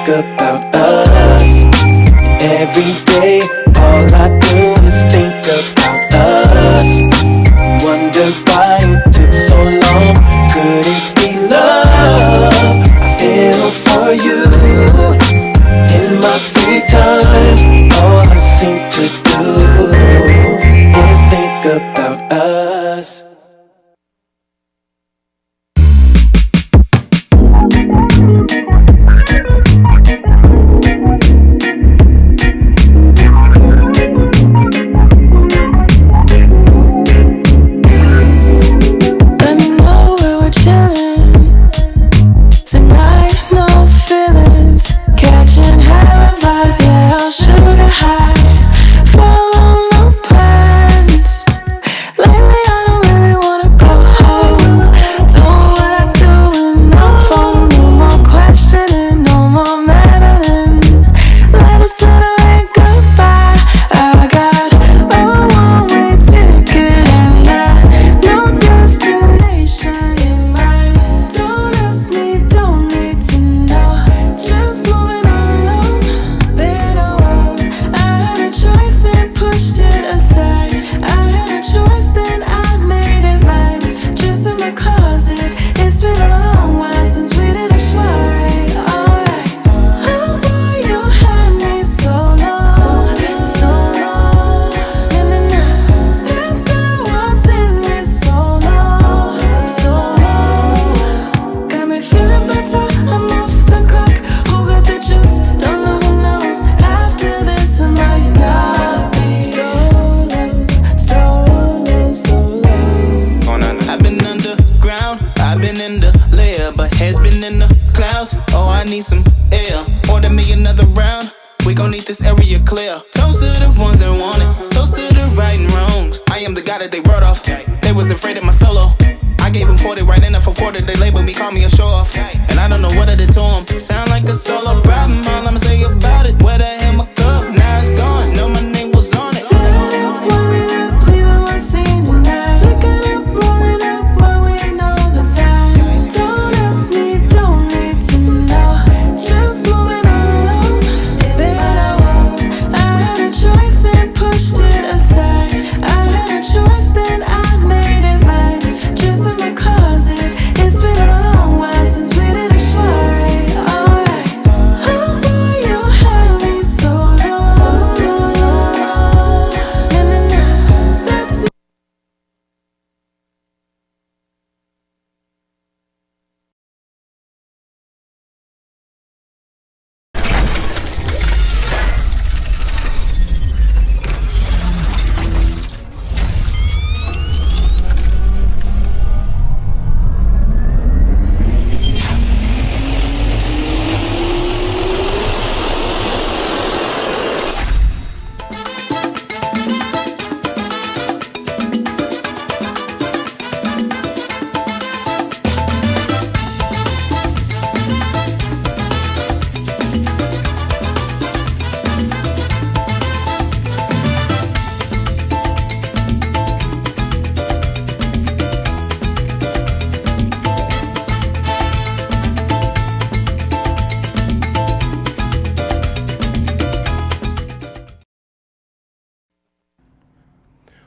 about us. Every day, all I do is think about us. Wonder why it took so long. Could it be love? I feel for you. In my free time, all I seem to do is think about us.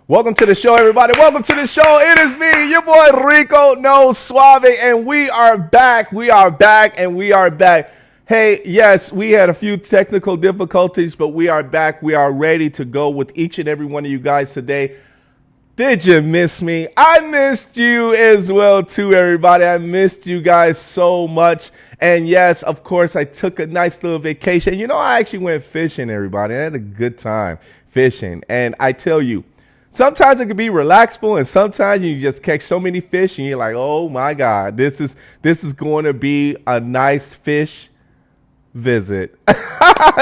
Welcome to the show, everybody. Welcome to the show. It is me, your boy Rico No Suave, and we are back. We are back, and we are back. Hey, yes, we had a few technical difficulties, but we are back. We are ready to go with each and every one of you guys today. Did you miss me? I missed you as well, too, everybody. I missed you guys so much. And yes, of course, I took a nice little vacation. You know, I actually went fishing, everybody. I had a good time fishing. And I tell you, sometimes it can be relaxful, and sometimes you just catch so many fish, and you're like, "Oh my God, this is going to be a nice fish visit."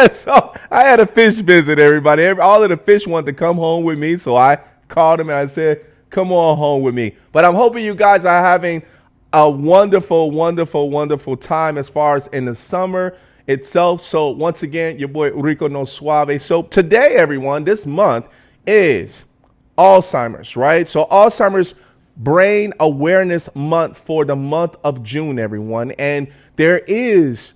So I had a fish visit, everybody. All of the fish wanted to come home with me, so I called them and I said, "Come on home with me." But I'm hoping you guys are having a wonderful, wonderful, wonderful time as far as in the summer itself. So once again, your boy Rico No Suave. So today, everyone, this month is Alzheimer's, right? So Alzheimer's Brain Awareness Month for the month of June, everyone. And there is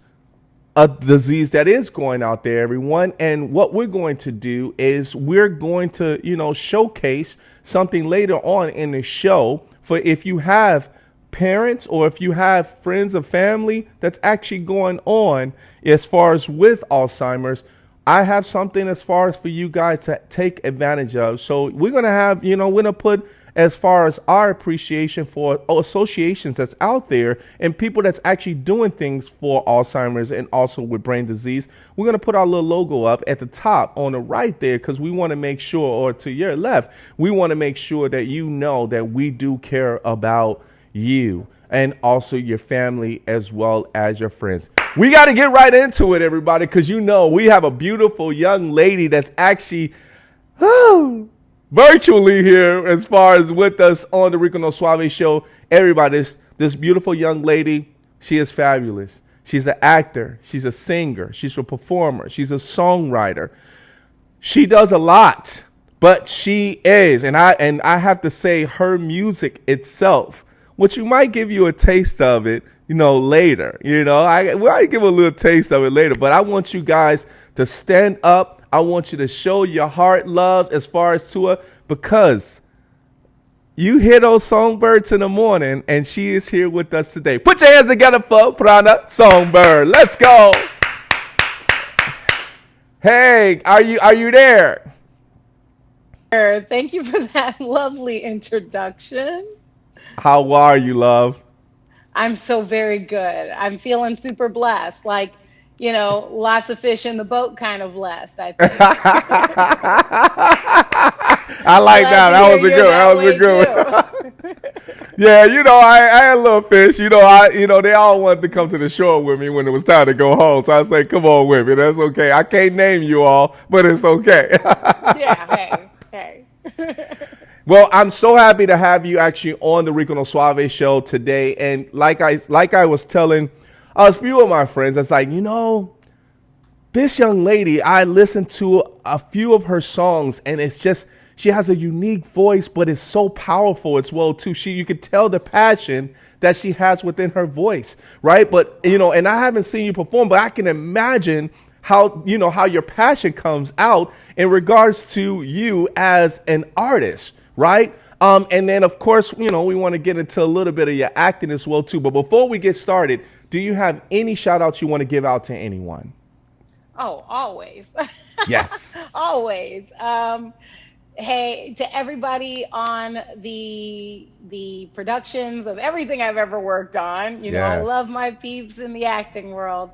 a disease that is going out there, everyone. And what we're going to do is we're going to, showcase something later on in the show for if you have parents or if you have friends or family that's actually going on as far as with Alzheimer's. I have something as far as for you guys to take advantage of. So we're going to have, we're going to put as far as our appreciation for associations that's out there and people that's actually doing things for Alzheimer's and also with brain disease. We're going to put our little logo up at the top on the right there because we want to make sure, or to your left, we want to make sure that you know that we do care about you and also your family as well as your friends. We got to get right into it, everybody, because we have a beautiful young lady that's actually virtually here as far as with us on the Rico No Suave show. Everybody, this beautiful young lady, she is fabulous. She's an actor. She's a singer. She's a performer. She's a songwriter. She does a lot, but she is, and I have to say her music itself, which you might give you a taste of it, later. I might give a little taste of it later, but I want you guys to stand up. I want you to show your heart love as far as to her, because you hear those songbirds in the morning, and she is here with us today. Put your hands together for Prana, Songbird. Let's go. Hey, are you there? Thank you for that lovely introduction. How are you, love? I'm so very good. I'm feeling super blessed. Like, lots of fish in the boat kind of blessed, I think. I like that. That was a good. That was a good. Yeah, I had a little fish. They all wanted to come to the shore with me when it was time to go home. So I was like, "Come on with me. That's okay. I can't name you all, but it's okay." Yeah. Hey. Well, I'm so happy to have you actually on the Rico No Suave show today. And like I was telling a few of my friends, it's like, this young lady, I listened to a few of her songs, and it's just, she has a unique voice, but it's so powerful as well, too. You could tell the passion that she has within her voice, right? But, and I haven't seen you perform, but I can imagine how your passion comes out in regards to you as an artist, right? And then, of course, we want to get into a little bit of your acting as well, too. But before we get started, do you have any shout outs you want to give out to anyone? Oh, always. Yes. Always. Hey, to everybody on the productions of everything I've ever worked on. I Yes. love my peeps in the acting world.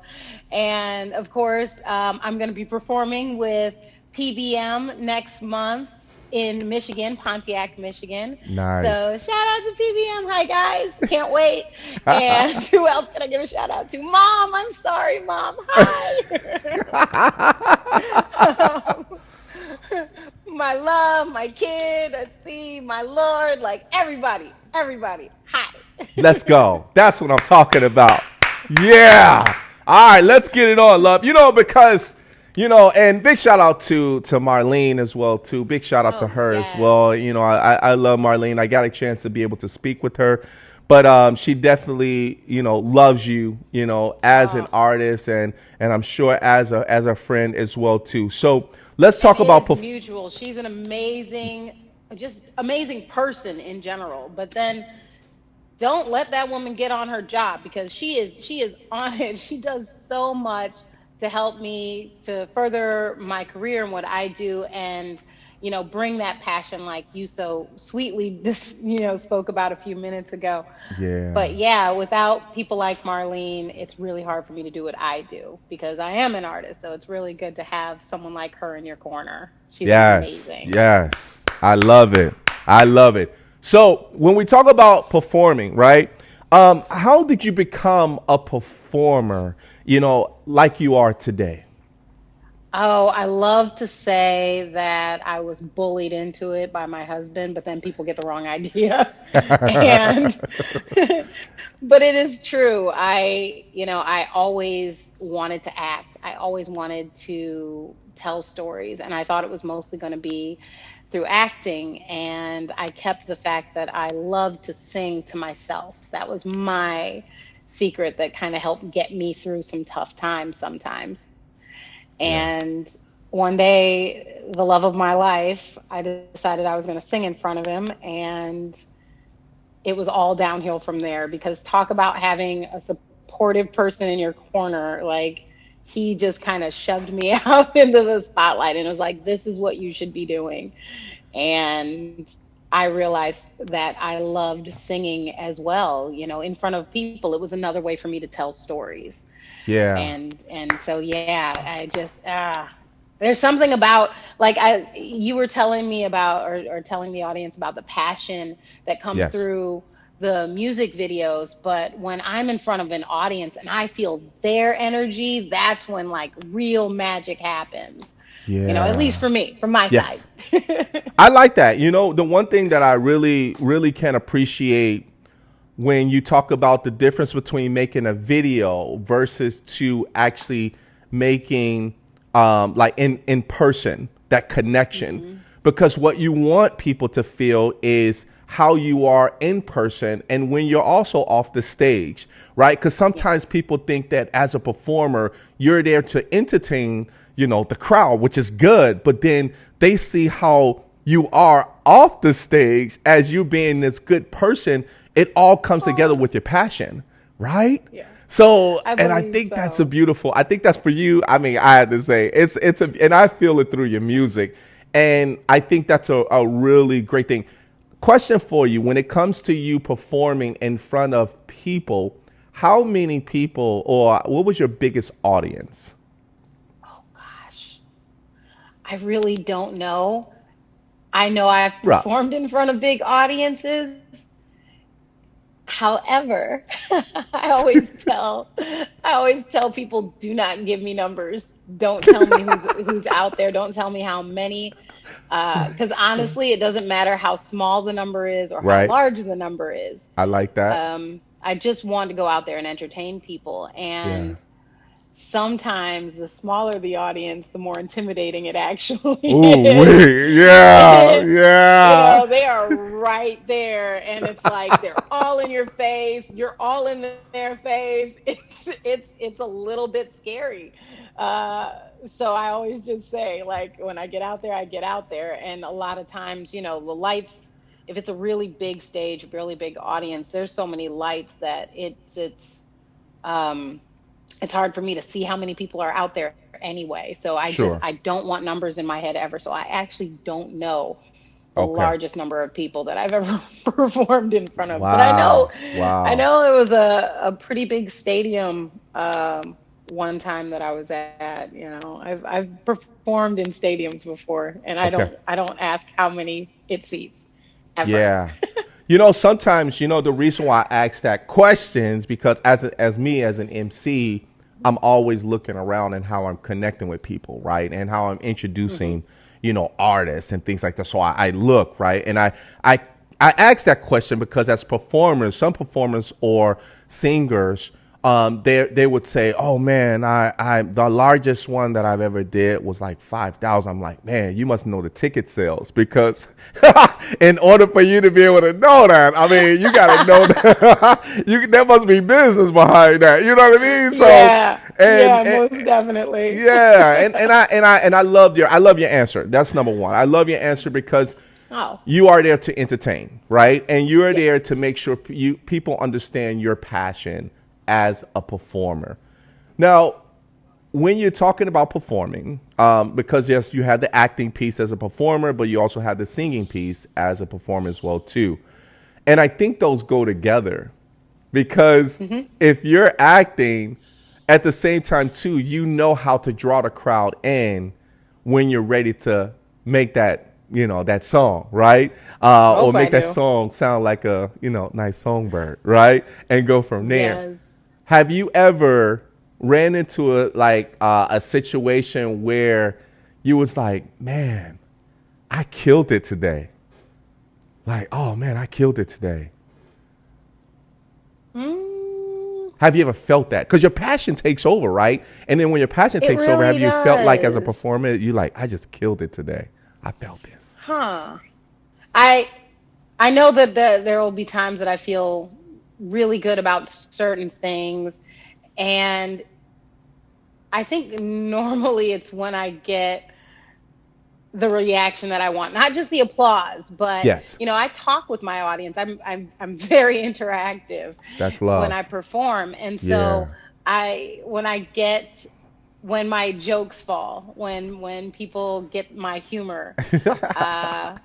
And of course, I'm going to be performing with PBM next month in Michigan, Pontiac, Michigan. Nice. So shout out to PBM. Hi, guys. Can't wait. And who else can I give a shout out to? Mom. I'm sorry, Mom. Hi. My love, my kid, Steve, my Lord, like everybody. Hi. Let's go. That's what I'm talking about. Yeah. All right, let's get it on, love. Because and big shout out to Marlene as well, too. Big shout out to her yes. as well. I love Marlene. I got a chance to be able to speak with her, but she definitely, loves you, as an artist, and I'm sure as a friend as well, too. So let's talk about mutual. She's an amazing person in general. But then don't let that woman get on her job, because she is on it. She does so much to help me to further my career and what I do, and bring that passion like you so sweetly spoke about a few minutes ago. Yeah. But yeah, without people like Marlene, it's really hard for me to do what I do, because I am an artist. So it's really good to have someone like her in your corner. She's amazing. Yes. I love it. So when we talk about performing, right? How did you become a performer, like you are today? Oh, I love to say that I was bullied into it by my husband, but then people get the wrong idea. And but it is true. I always wanted to act. I always wanted to tell stories, and I thought it was mostly going to be through acting. And I kept the fact that I loved to sing to myself. That was my secret that kind of helped get me through some tough times sometimes. Yeah. And one day, the love of my life, I decided I was going to sing in front of him, and it was all downhill from there. Because talk about having a supportive person in your corner, like he just kind of shoved me out into the spotlight and was like, this is what you should be doing. And I realized that I loved singing as well, you know, in front of people. It was another way for me to tell stories. Yeah. And so yeah, I just there's something about, like, you were telling me about, or telling the audience about the passion that comes Yes. through the music videos, but when I'm in front of an audience and I feel their energy, that's when like real magic happens. Yeah. You know, at least for me, from my Yes. side. I like that. You know, the one thing that I really, really can appreciate when you talk about the difference between making a video versus to actually making like in person, that connection. Mm-hmm. Because what you want people to feel is how you are in person and when you're also off the stage, right? Because sometimes people think that as a performer, you're there to entertain, you know, the crowd, which is good, but then they see how you are off the stage as you being this good person. It all comes together with your passion, right? Yeah. So, I and I believe think so. that's a beautiful, I think that's for you. I mean, I had to say and I feel it through your music. And I think that's a really great thing. Question for you, when it comes to you performing in front of people, how many people, or what was your biggest audience? Oh gosh, I really don't know. I know I've Rough. performed in front of big audiences. However, I always tell people, do not give me numbers. Don't tell me who's out there. Don't tell me how many. Because honestly, it doesn't matter how small the number is or how Right. large the number is. I like that. I just want to go out there and entertain people. Yeah. And sometimes the smaller the audience, the more intimidating it actually Ooh, is. wait. Yeah. You Yeah. know, they are right there, and it's like they're all in your face. You're all in their face. It's a little bit scary. So I always just say, like, when I get out there, I get out there, and a lot of times, you know, the lights. If it's a really big stage, really big audience, there's so many lights that um, it's hard for me to see how many people are out there anyway. So Sure. I don't want numbers in my head ever. So I actually don't know the Okay. largest number of people that I've ever performed in front of. But Wow. I Wow. know it was a pretty big stadium one time that I was at. You know, I've performed in stadiums before, and Okay. I don't ask how many it seats ever. Yeah. You know, sometimes, you know, the reason why I ask that question is because as me as an MC, I'm always looking around and how I'm connecting with people, right? And how I'm Hmm. introducing, you know, artists and things like that. So I look, right? And I I ask that question because as performers, some performers or singers, they would say, "Oh man, I the largest one that I've ever did was like 5,000." I'm like, "Man, you must know the ticket sales because in order for you to be able to know that, I mean, you got to know that there must be business behind that. You know what I mean?" So Yeah, and, yeah, and most definitely. yeah, and I I love your answer. That's number one. I love your answer because Oh, you are there to entertain, right? And you are there yes. to make sure people understand your passion as a performer. Now, when you're talking about performing, because yes, you have the acting piece as a performer, but you also have the singing piece as a performer as well too. And I think those go together because Hmm. if you're acting at the same time too, you know how to draw the crowd in when you're ready to make that, you know, that song, right? Or Hope I make that do. song sound like a, you know, nice songbird, right? And go from there. Yes. Have you ever ran into a situation where you was like, man, I killed it today? Like, oh man, I killed it today. Mm, Have you ever felt that? Because your passion takes over, right? And then when your passion it takes over, have really you felt like as a does. performer, you like, I just killed it today. I felt this. Huh. I I know that there will be times that I feel really good about certain things. And I think normally it's when I get the reaction that I want, not just the applause, but Yes. I talk with my audience. I'm very interactive That's when I love. perform, and so Yeah. when my jokes fall, when people get my humor, then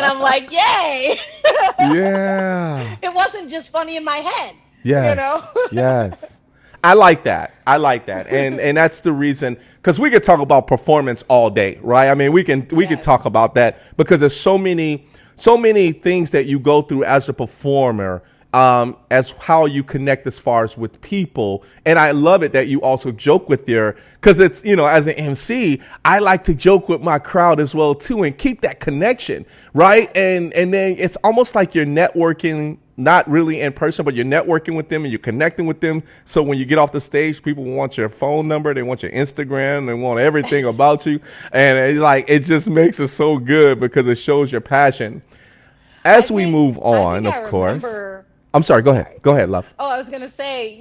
I'm like, yay! Yeah. It wasn't just funny in my head, you know. Yes. Yes. I like that. I like that. And that's the reason, cuz we could talk about performance all day, right? I mean, we could Yes. talk about that because there's so many things that you go through as a performer, as how you connect as far as with people. And I love it that you also joke with your, because it's, as an MC, I like to joke with my crowd as well too and keep that connection, right? And then it's almost like you're networking, not really in person, but you're networking with them and you're connecting with them. So when you get off the stage, people want your phone number, they want your Instagram, they want everything about you. And it just makes it so good because it shows your passion. As we move I on, think I of course. remember. I'm sorry, go ahead. Sorry. Go ahead, love. Oh, I was gonna say,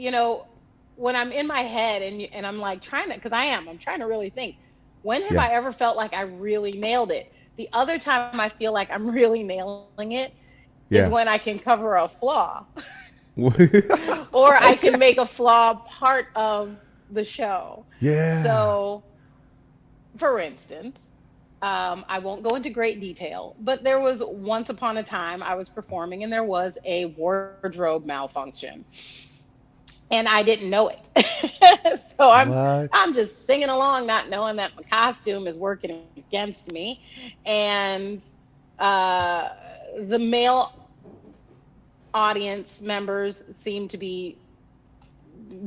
when I'm in my head and I'm like trying to, because I'm trying to really think. When have Yeah. I ever felt like I really nailed it? The other time I feel like I'm really nailing it is Yeah. when I can cover a flaw, or I can make a flaw part of the show. Yeah. So, for instance, I won't go into great detail, but there was once upon a time I was performing and there was a wardrobe malfunction, and I didn't know it. So What? I'm just singing along, not knowing that my costume is working against me, and uh, the male audience members seem to be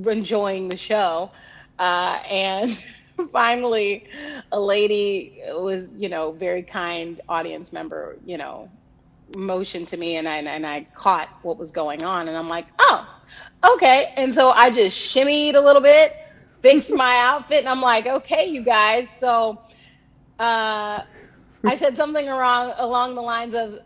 enjoying the show. And finally, a lady was, very kind audience member, motioned to me, and I caught what was going on, and I'm like, oh, okay. And so I just shimmied a little bit, fixed my outfit, and I'm like, okay, you guys. So uh, I said something along the lines of,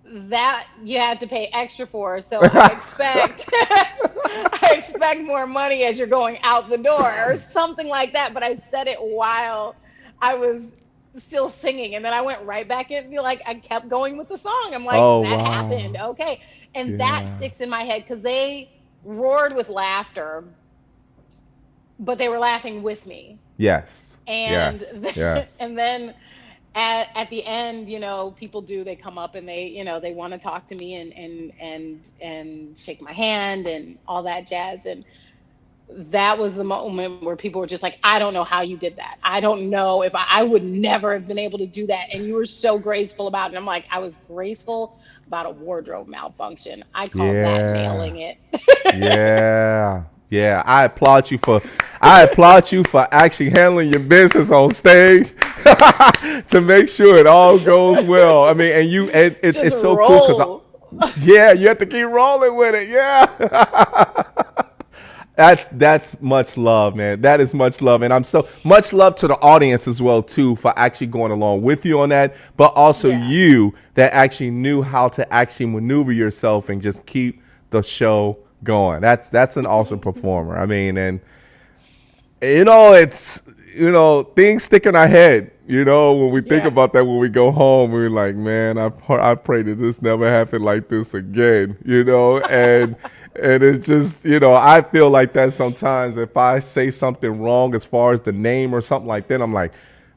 that you had to pay extra for. So I expect I expect more money as you're going out the door, or something like that. But I said it while I was still singing, and then I went right back in. Like, I kept going with the song. I'm like, Oh, that happened, wow. okay, and that Yeah. sticks in my head because they roared with laughter, but they were laughing with me, Yes. and Yes. Yes. and then at the end, people they come up and they want to talk to me and shake my hand and all that jazz. And that was the moment where people were just like, I don't know how you did that. I don't know if I would never have been able to do that. And you were so graceful about it. And I'm like, I was graceful about a wardrobe malfunction. I call that Yeah. nailing it. Yeah. Yeah. I applaud you for actually handling your business on stage to make sure it all goes well. I mean, Just it's so cool because roll. yeah, you have to keep rolling with it. Yeah. That's much love, man. That is much love, and I'm so much love to the audience as well too for actually going along with you on that, but also Yeah. you that actually knew how to actually maneuver yourself and just keep the show going. That's an awesome performer. I mean, and it's things stick in our head. When we think Yeah. about that, when we go home, we're like, man, I pray that this never happened like this again. And it's just I feel like that sometimes. If I say something wrong as far as the name or something like that, I'm like,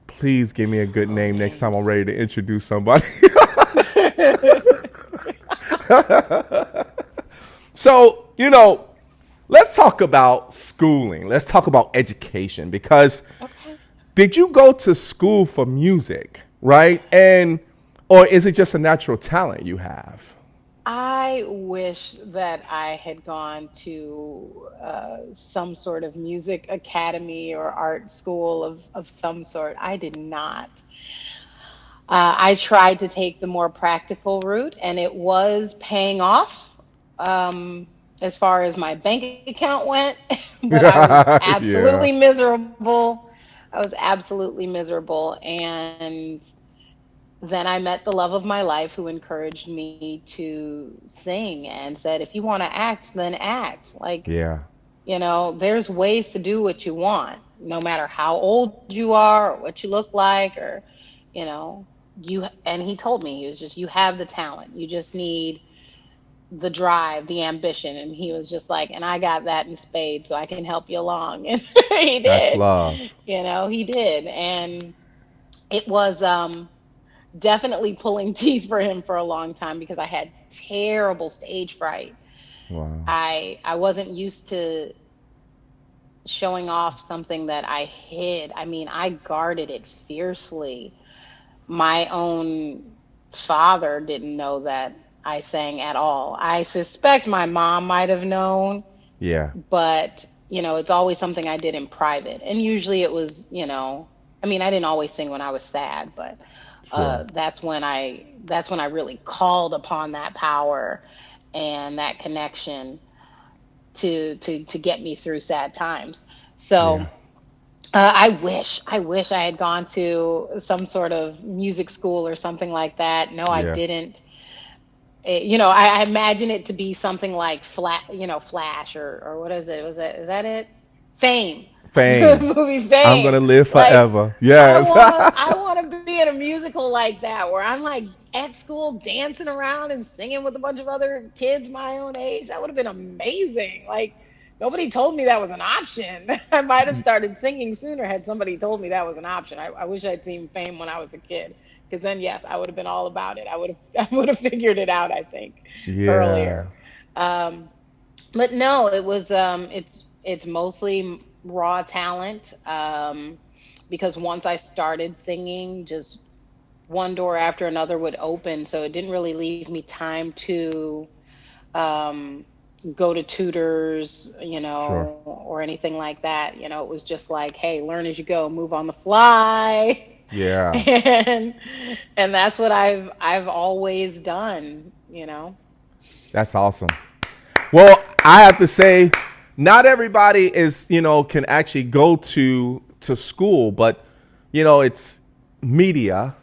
please give me a good Oh, name next time I'm names. ready to introduce somebody. So let's talk about schooling. Let's talk about education because Okay. did you go to school for music, right? Or is it just a natural talent you have? I wish that I had gone to some sort of music academy or art school of some sort. I did not. I tried to take the more practical route, and it was paying off as far as my bank account went, but I was Yeah. absolutely miserable. I was absolutely miserable. And then I met the love of my life who encouraged me to sing and said, if you want to act, then act. Like, Yeah. there's ways to do what you want, no matter how old you are or what you look like, or, you know, and he told me, he was just, you have the talent. You just need the drive, the ambition. And he was just like, and I got that in spades, so I can help you along. And he That's did, love. he did. And it was, definitely pulling teeth for him for a long time because I had terrible stage fright. Wow. I wasn't used to showing off something that I hid. I mean, I guarded it fiercely. My own father didn't know that I sang at all. I suspect my mom might have known, Yeah. but it's always something I did in private. And usually it was, I mean, I didn't always sing when I was sad, but Sure. that's when I really called upon that power and that connection to get me through sad times. So Yeah. I wish I had gone to some sort of music school or something like that. No, I Yeah. didn't. I imagine it to be something like Flash, or what is it? Is that it? Fame. The Fame. movie I'm gonna Fame. live Like, forever. Yes. I wanna be in a musical like that where I'm like at school dancing around and singing with a bunch of other kids my own age. That would have been amazing. Like, nobody told me that was an option. I might have started singing sooner had somebody told me that was an option. I wish I'd seen Fame when I was a kid, because then yes, I would have been all about it. I would have figured it out, I think, Yeah. earlier. Um, but no, it's mostly raw talent. Because once I started singing, just one door after another would open, so it didn't really leave me time to um, go to tutors, Sure. or anything like that. It was just like, hey, learn as you go, move on the fly. Yeah. and and that's what I've always done. That's awesome. Well, I have to say, not everybody can actually go to school, but it's media.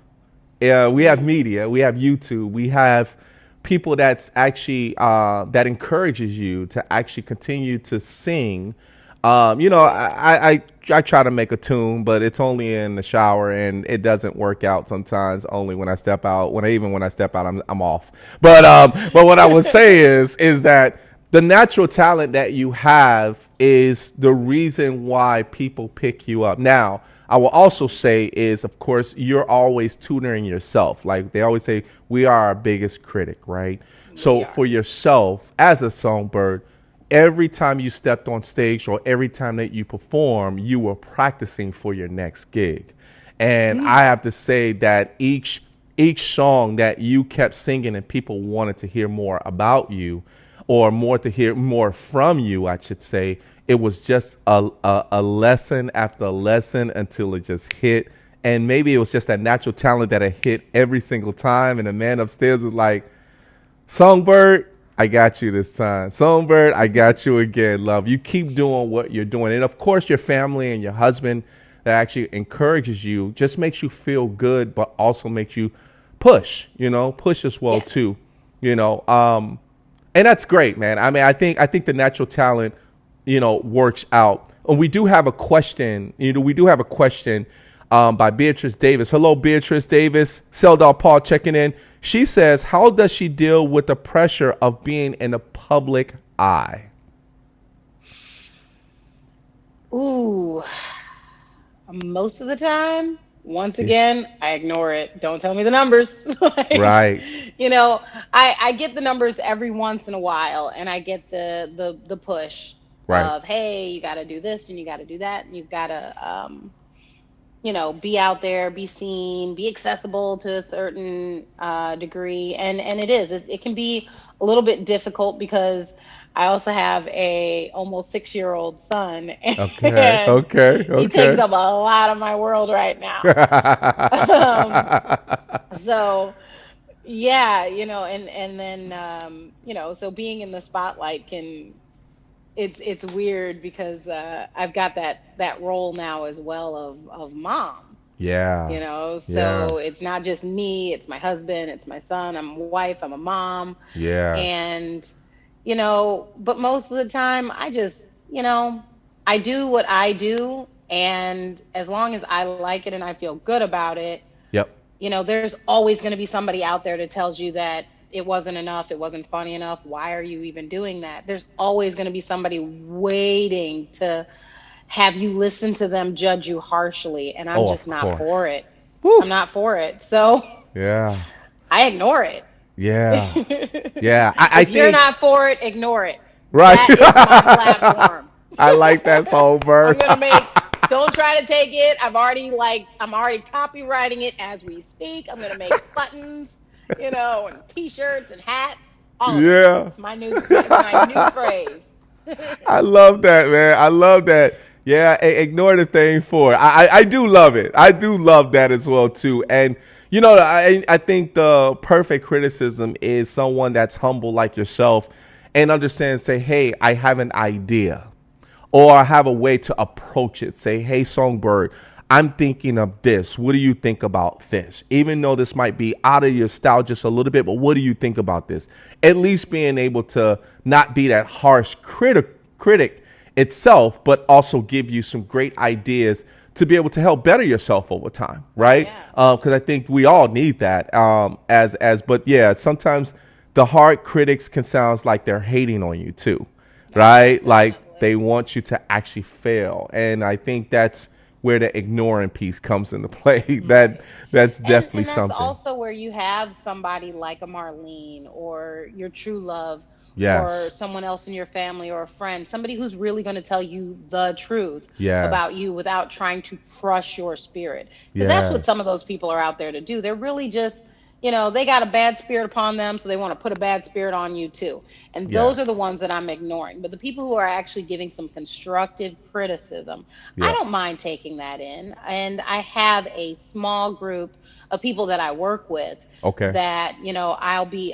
We have Hmm. media, we have YouTube, we have people that's actually that encourages you to actually continue to sing. I try to make a tune, but it's only in the shower, and it doesn't work out sometimes. Only when I step out. When I step out, I'm off. But what I would say is that the natural talent that you have is the reason why people pick you up. Now, I will also say is, of course, you're always tutoring yourself. Like they always say, we are our biggest critic, right? So We for are. yourself as a songbird, every time you stepped on stage or every time that you perform, you were practicing for your next gig. And I Mm. have to say that each song that you kept singing and people wanted to hear more about you, or more to hear more from you, I should say, it was just a lesson after lesson until it just hit. And maybe it was just that natural talent that it hit every single time. And the man upstairs was like, Songbird, I got you this time. Songbird, I got you again, love. You keep doing what you're doing. And of course, your family and your husband that actually encourages you just makes you feel good, but also makes you push as well Yes. too, you know. And that's great, man. I mean, I think the natural talent, works out. And we do have a question. We do have a question by Beatrice Davis. Hello, Beatrice Davis. Seldar Paul checking in. She says, how does she deal with the pressure of being in the public eye? Ooh, most of the time, once again, I ignore it. Don't tell me the numbers. Like, Right, I get the numbers every once in a while, and I get the push right. of, hey, you got to do this and you got to do that, and you've got to be out there, be seen, be accessible to a certain degree, and it can be a little bit difficult because I also have a almost 6-year-old son, Okay, and okay, he takes okay. up a lot of my world right now. Um, so yeah, and then so being in the spotlight it's weird because I've got that role now as well of mom. Yeah. So Yes. it's not just me, it's my husband, it's my son, I'm a wife, I'm a mom. Yes. And, but most of the time I just, I do what I do. And as long as I like it and I feel good about it, Yep. there's always going to be somebody out there that tells you that it wasn't enough, it wasn't funny enough. Why are you even doing that? There's always going to be somebody waiting to have you listen to them judge you harshly, and I'm Oh, of just not for course. it. Woo. I'm not for it. So Yeah. I ignore it. Yeah. Yeah. I If you're think, not for it, ignore it. right. That is my platform. I like that I'm Songbird. gonna make. Don't try to take it. I'm already copywriting it as we speak. I'm gonna make buttons, and T-shirts and hats, all of it. Yeah. It's my new phrase. I love that, man. I love that. Yeah, ignore the thing for it. I do love it. I do love that as well too. And I think the perfect criticism is someone that's humble like yourself and understands. Say, hey, I have an idea, or I have a way to approach it. Say, hey, Songbird, I'm thinking of this. What do you think about this? Even though this might be out of your style just a little bit, but what do you think about this? At least being able to not be that harsh critic itself, but also give you some great ideas to be able to help better yourself over time, right? Yeah. Because I think we all need that. But yeah, sometimes the hard critics can sound like they're hating on you too, right? Most Like definitely. they want you to actually fail, and I think that's where the ignoring piece comes into play. Right. That's definitely And that's something. also where you have somebody like a Marlene or your true love or Yes. someone else in your family or a friend, somebody who's really going to tell you the truth about Yes. you without trying to crush your spirit. Because that's what some Yes. of those people are out there to do. They're really just, they got a bad spirit upon them, so they want to put a bad spirit on you too. And those are the Yes. ones that I'm ignoring. But the people who are actually giving some constructive criticism, I Yep. don't mind taking that in. And I have a small group of people that I work with Okay. that,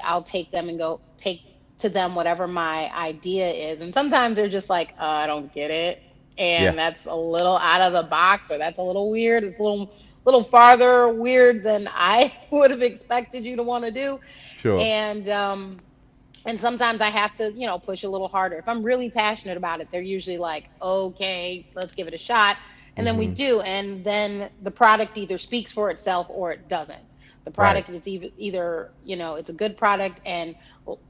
I'll take them and go take to them whatever my idea is. And sometimes they're just like, I don't get it. Yeah. And that's a little out of the box, or that's a little weird. It's a little farther weird than I would have expected you to want to do. Sure. And sometimes I have to, push a little harder. If I'm really passionate about it, they're usually like, okay, let's give it a shot. And then we Mm-hmm. do. And then the product either speaks for itself or it doesn't. The Right. product is either, it's a good product. And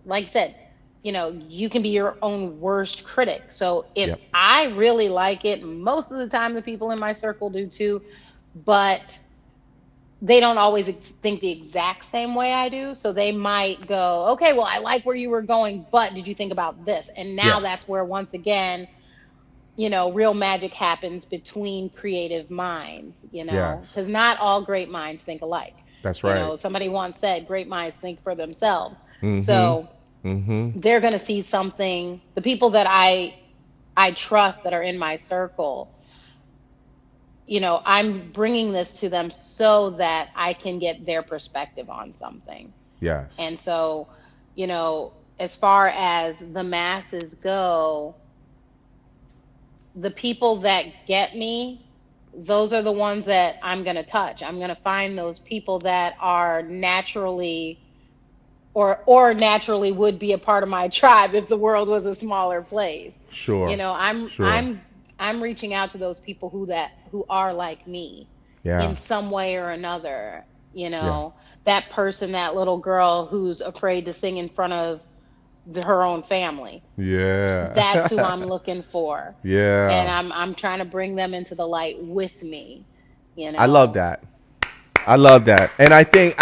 like I said, you can be your own worst critic. So if Yep. I really like it, most of the time the people in my circle do too, but they don't always think the exact same way I do. So they might go, okay, well, I like where you were going, but did you think about this? And now Yes. that's where, once again, real magic happens between creative minds, Yes. because not all great minds think alike. That's right. Somebody once said, great minds think for themselves. Mm-hmm. So Mm-hmm. they're going to see something, the people that I trust that are in my circle, I'm bringing this to them so that I can get their perspective on something. Yes. And so, as far as the masses go, the people that get me, those are the ones that I'm going to touch. I'm going to find those people that are naturally or naturally would be a part of my tribe if the world was a smaller place. Sure. I'm Sure. I'm reaching out to those people who are like me Yeah. in some way or another. Yeah. That person, that little girl who's afraid to sing in front of her own family. Yeah. That's who I'm looking for. Yeah. And I'm trying to bring them into the light with me. I love that. I love that, and I think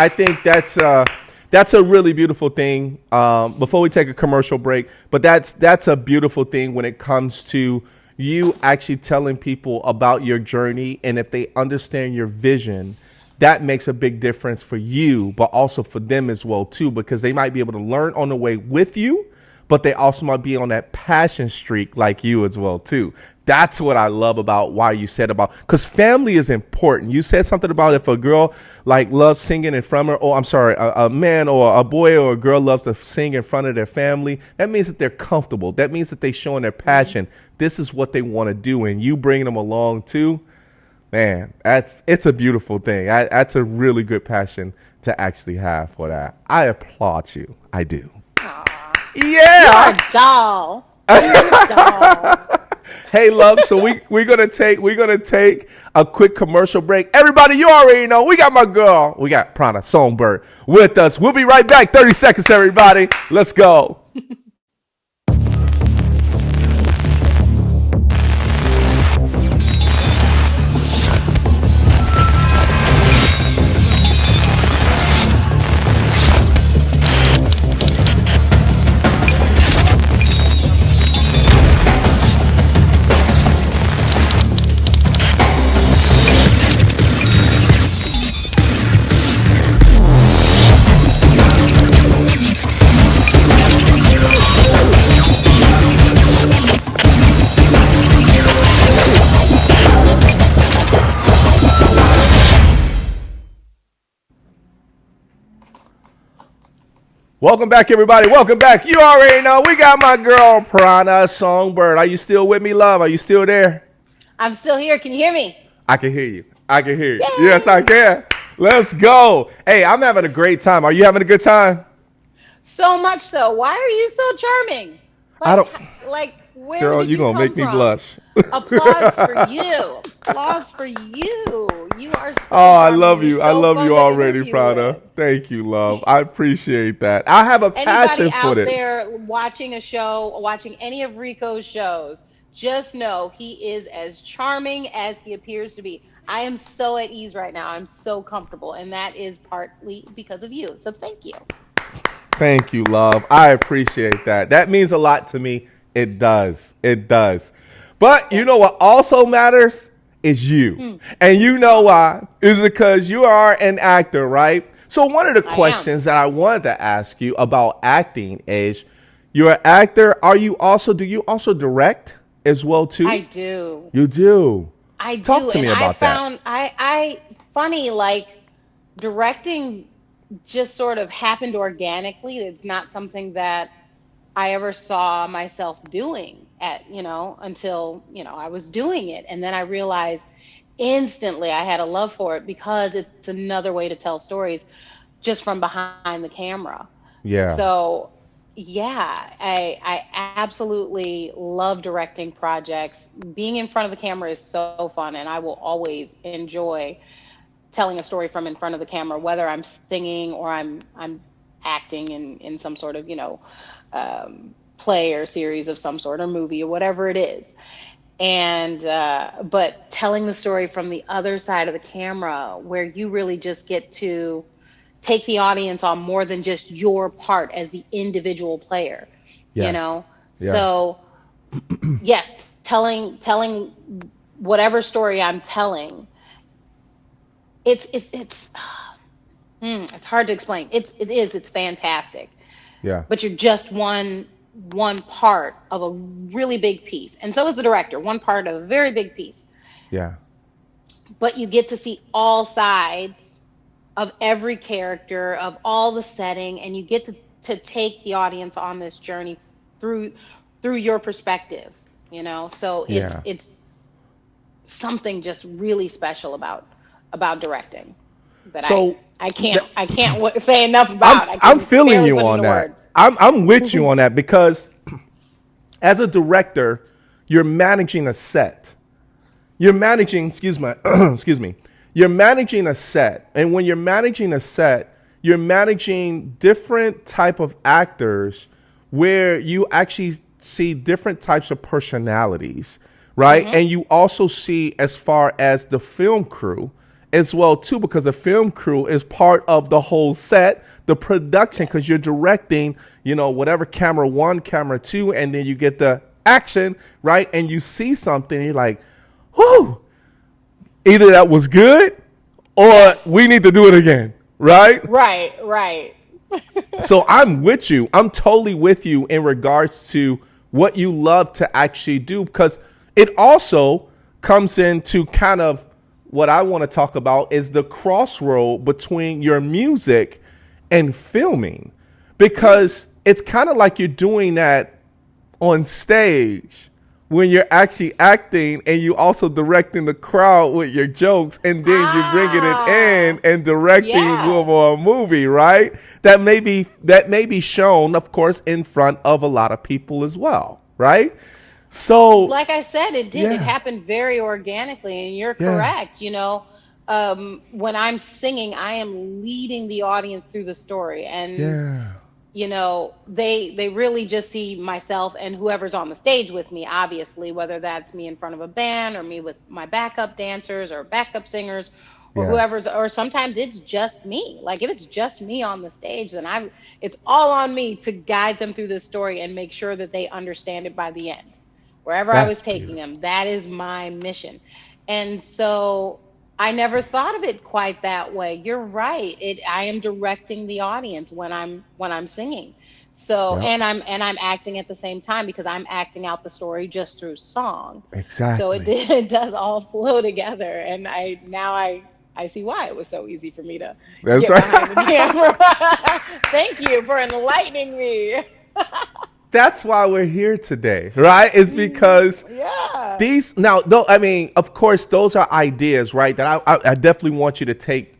that's a really beautiful thing. Before we take a commercial break, but that's a beautiful thing when it comes to you actually telling people about your journey, and if they understand your vision, that makes a big difference for you, but also for them as well too, because they might be able to learn on the way with you, but they also might be on that passion streak like you as well too. That's what I love about why you said about, because family is important. You said something about if a girl like loves singing in front of her, or I'm sorry, a man or a boy or a girl loves to sing in front of their family. That means that they're comfortable. That means that they're showing their passion. This is what they want to do, and you bringing them along too. Man, it's a beautiful thing. That's a really good passion to actually have for that. I applaud you. I do. Aw. You're Yeah. a doll. You're a doll. Hey, love. So we're gonna take a quick commercial break. Everybody, you already know we got my girl. We got Prana Songbird with us. We'll be right back. 30 seconds, everybody. Let's go. Welcome back, everybody. Welcome back. You already know we got my girl Prana Songbird. Are you still with me, love? Are you still there? I'm still here. Can you hear me? I can hear you. I can hear you. Yay! Yes, I can. Let's go. Hey, I'm having a great time. Are you having a good time? So much so. Why are you so charming? I don't. Like where Girl, did you're you going to come make me from? blush. Applause for you. Applause for you. You are so Oh, I charming. love You're you. I so love fun you to already, interview Prana. with. Thank you, love. I appreciate that. I have a passion Anybody for out this. there watching a show, watching any of Rico's shows, just know he is as charming as he appears to be. I am so at ease right now. I'm so comfortable, and that is partly because of you. So thank you. Thank you, love. I appreciate that. That means a lot to me. It does. It does. But you know what also matters is you. And you know why? Is because you are an actor, right? So one of the questions that I wanted to ask you about acting is you're an actor. Do you also direct as well too? I do. You do. I do. Talk to me And about I found I funny, like directing just sort of happened organically. It's not something that I ever saw myself doing until, I was doing it. And then I realized instantly I had a love for it because it's another way to tell stories just from behind the camera. Yeah. So yeah, I absolutely love directing projects. Being in front of the camera is so fun, and I will always enjoy telling a story from in front of the camera, whether I'm singing or I'm acting in some sort of play or series of some sort or movie or whatever it is. And but telling the story from the other side of the camera, where you really just get to take the audience on more than just your part as the individual player, Yes. Yes. So yes, telling whatever story I'm telling, it's hard to explain. It's fantastic. Yeah. But you're just one part of a really big piece. And so is the director, one part of a very big piece. Yeah. But you get to see all sides of every character, of all the setting, and you get to take the audience on this journey through your perspective, So Yeah. it's something just really special about directing that So I can't say enough about. I'm feeling you on that. I'm with you on that because as a director, you're managing a set. You're managing, excuse me. You're managing a set. And when you're managing a set, you're managing different type of actors where you actually see different types of personalities, right? Mm-hmm. And you also see as far as the film crew as well too, because the film crew is part of the whole set, the production, because you're directing, whatever camera one, camera two, and then you get the action, right? And you see something, you're like, whoo, either that was good or we need to do it again, right? Right. So I'm with you. I'm totally with you in regards to what you love to actually do, because it also comes into kind of what I want to talk about is the crossroad between your music and filming, because it's kind of like you're doing that on stage when you're actually acting and you also directing the crowd with your jokes, and then you're bringing it in Ah, and directing yeah. for a movie, right? That may be shown, of course, in front of a lot of people as well, right? So Like I said, it did. It yeah, happened very organically, and you're yeah, correct. When I'm singing, I am leading the audience through the story, and yeah, they really just see myself and whoever's on the stage with me, obviously, whether that's me in front of a band or me with my backup dancers or backup singers or yes, whoever's, or sometimes it's just me. Like if it's just me on the stage, then it's all on me to guide them through this story and make sure that they understand it by the end. Wherever I was that's taking beautiful. them, that is my mission. And so I never thought of it quite that way. You're right. I am directing the audience when I'm singing. So Yep, and I'm acting at the same time because I'm acting out the story just through song. So it exactly. it does all flow together, and I see why it was so easy for me to That's get behind the right. camera. Thank you for enlightening me. That's why we're here today, right? It's because Yeah. these now, though, I mean, of course, those are ideas, right? That I definitely want you to take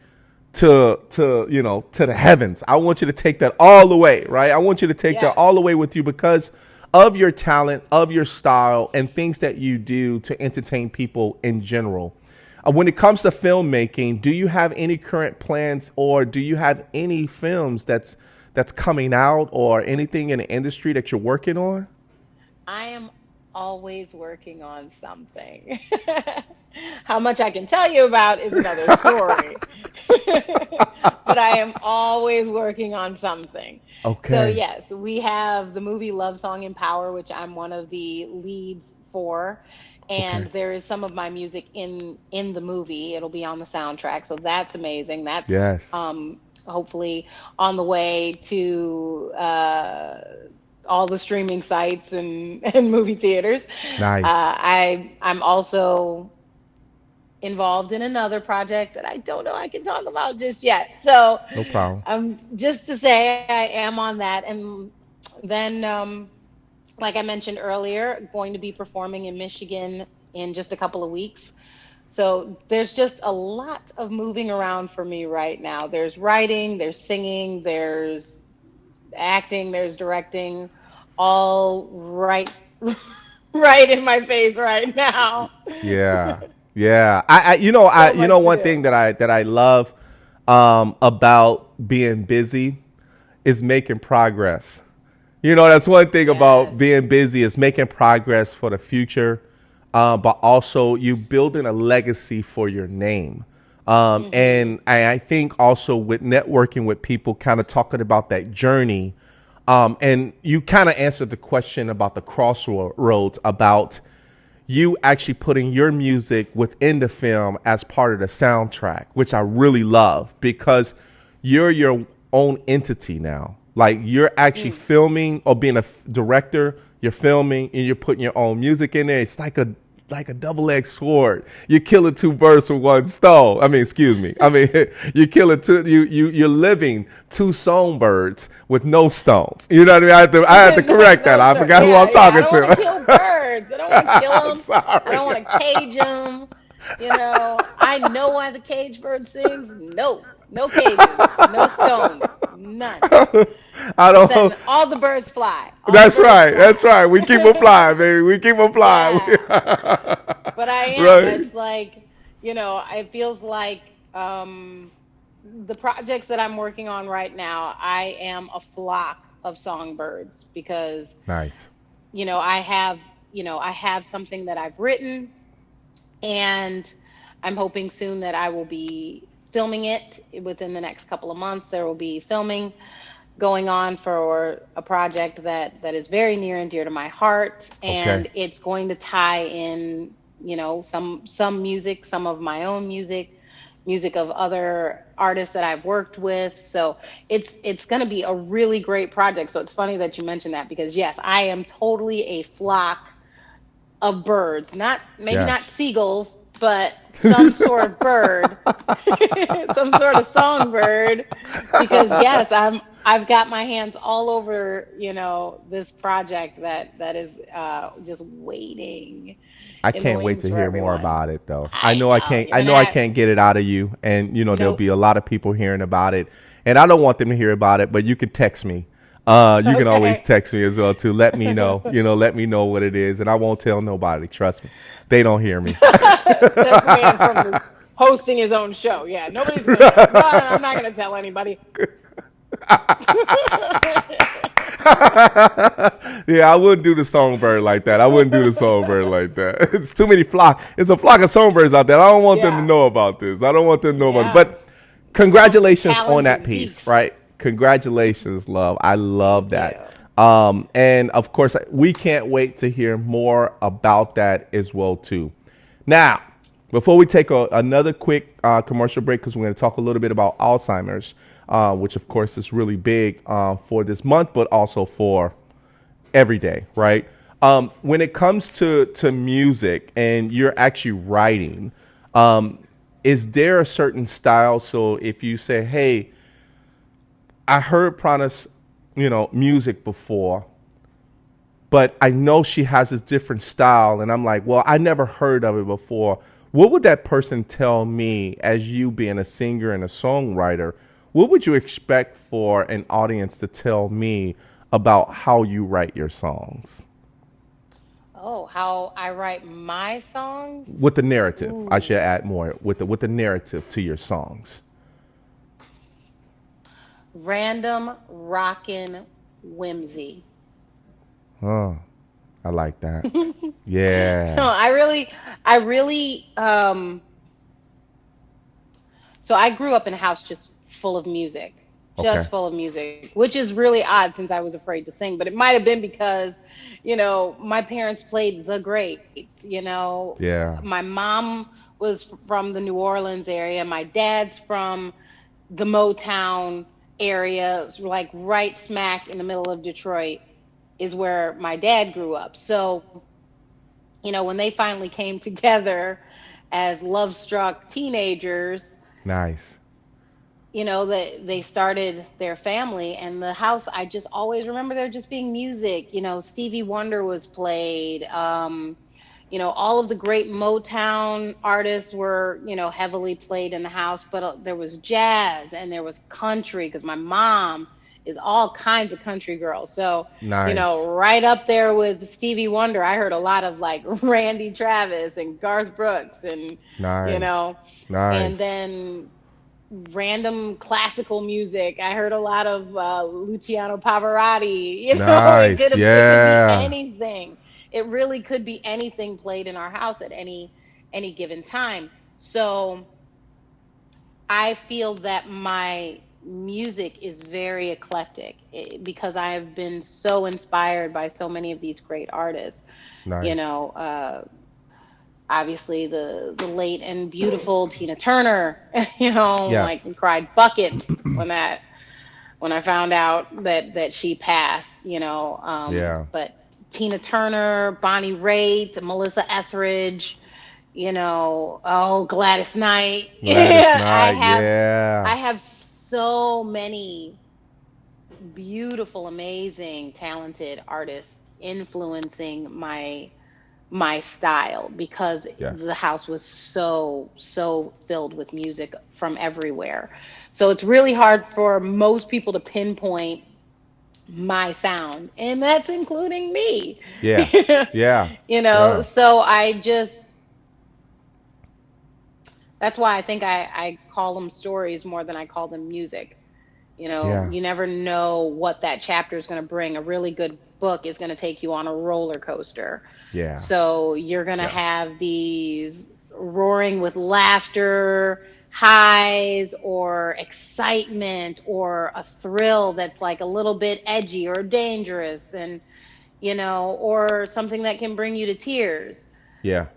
to the heavens. I want you to take that all the way, right? I want you to take that Yes. all the way with you because of your talent, of your style, and things that you do to entertain people in general. When it comes to filmmaking, do you have any current plans, or do you have any films that's coming out, or anything in the industry that you're working on? I am always working on something. How much I can tell you about is another story. But I am always working on something. So, Okay. yes, we have the movie Love Song and Power, which I'm one of the leads for. Okay. And there is some of my music in the movie. It'll be on the soundtrack. So that's amazing. That's Yes. hopefully on the way to all the streaming sites and movie theaters. Nice. I'm also involved in another project that I don't know I can talk about just yet. So No problem. just to say I am on that. And then like I mentioned earlier, going to be performing in Michigan in just a couple of weeks. So there's just a lot of moving around for me right now. There's writing, there's singing, there's acting, there's directing, all right, right in my face right now. Yeah, yeah. I So much to one do. thing that I love about being busy is making progress. That's one thing about Yes. being busy is making progress for the future, but also you building a legacy for your name. Hmm. And I think also with networking with people, kind of talking about that journey. And you kind of answered the question about the crossroads, about you actually putting your music within the film as part of the soundtrack, which I really love because you're your own entity now. Like you're actually Mm. filming or being a director, you're filming and you're putting your own music in there. It's like a double-edged sword. You're killing two birds with one stone. I mean, excuse me. I mean, you're killing you're living two songbirds with no stones. You know what I mean? I had to No, correct that. no, I sir. forgot who Yeah, I'm yeah. I talking don't want to kill to. birds. I don't want to kill them. I Sorry. don't want to cage them. I know why the cage bird sings. No, no cages, no stones, none. I I'm don't. setting all the birds fly. All the That's birds right. That's fly. right. We keep them flying, baby. We keep them flying. Yeah, but I am. Right. It's like, it feels like the projects that I'm working on right now, I am a flock of songbirds because, Nice. I have something that I've written, and I'm hoping soon that I will be filming it within the next couple of months. There will be filming going on for a project that is very near and dear to my heart, Okay. and it's going to tie in, some music, some of my own music of other artists that I've worked with. So it's going to be a really great project. So it's funny that you mentioned that because yes, I am totally a flock of birds, not maybe not Yes. seagulls, but some sort of bird, some sort of songbird, because yes, I've got my hands all over, this project that is just waiting I in the can't wait wings to for hear more everyone. about it though. I I know I know can't you're I gonna know I have can't get it out of you, and there'll nope. be a lot of people hearing about it, and I don't want them to hear about it, but you can text me. You can always Okay. text me as well too. Let me know, let me know what it is, and I won't tell nobody. Trust me, they don't hear me. This man from hosting his own show. Yeah, nobody's gonna know. No, I'm not gonna tell anybody. Yeah, I wouldn't do the songbird like that. I wouldn't do the songbird like that. It's too many flock. It's a flock of songbirds out there. I don't want them to Yeah, know about this. I don't want them to know about it. yeah. But All congratulations on that talented piece, geeks. right? Congratulations, love. I love Thank that. you. And of course, we can't wait to hear more about that as well too. Now, before we take another quick commercial break, because we're going to talk a little bit about Alzheimer's, which of course is really big for this month, but also for every day, right? When it comes to music and you're actually writing, is there a certain style? So if you say, "Hey, I heard Prana's, music before, but I know she has this different style," and I'm like, "Well, I never heard of it before." What would that person tell me, as you being a singer and a songwriter? What would you expect for an audience to tell me about how you write your songs? Oh, how I write my songs? With the narrative, I should Ooh, add more with the narrative to your songs. random rockin' whimsy. Oh, I like that. No, Yeah. I really. So I grew up in a house Okay. just full of music, which is really odd since I was afraid to sing. But it might have been because, my parents played the greats. Yeah. My mom was from the New Orleans area. My dad's from the Motown area, like right smack in the middle of Detroit is where my dad grew up. So, when they finally came together as love-struck teenagers, Nice. they started their family, and the house, I just always remember there just being music. Stevie Wonder was played. All of the great Motown artists were, heavily played in the house, but there was jazz and there was country because my mom is all kinds of country girls. So, Nice. right up there with Stevie Wonder, I heard a lot of like Randy Travis and Garth Brooks you Nice. know, and Nice. then random classical music. I heard a lot of Luciano Pavarotti. Nice. It could be Yeah. anything. It really could be anything played in our house at any given time. So I feel that my music is very eclectic because I have been so inspired by so many of these great artists. You Nice. know, uh, Obviously the late and beautiful Tina Turner. Like Yes. we cried buckets when I found out that she passed. Yeah. But Tina Turner, Bonnie Raitt, Melissa Etheridge, oh, Gladys Knight. Gladys I Knight. have Yeah. I have so many beautiful, amazing, talented artists influencing my style because Yes. the house was so filled with music from everywhere. So it's really hard for most people to pinpoint my sound, and that's including me. Yeah. Yeah. Yeah. So that's why I think I call them stories more than I call them music. Yeah. You never know what that chapter is going to bring. A really good book is going to take you on a roller coaster. Yeah. So you're going to Yeah. have these roaring with laughter highs or excitement or a thrill that's like a little bit edgy or dangerous or something that can bring you to tears. Yeah.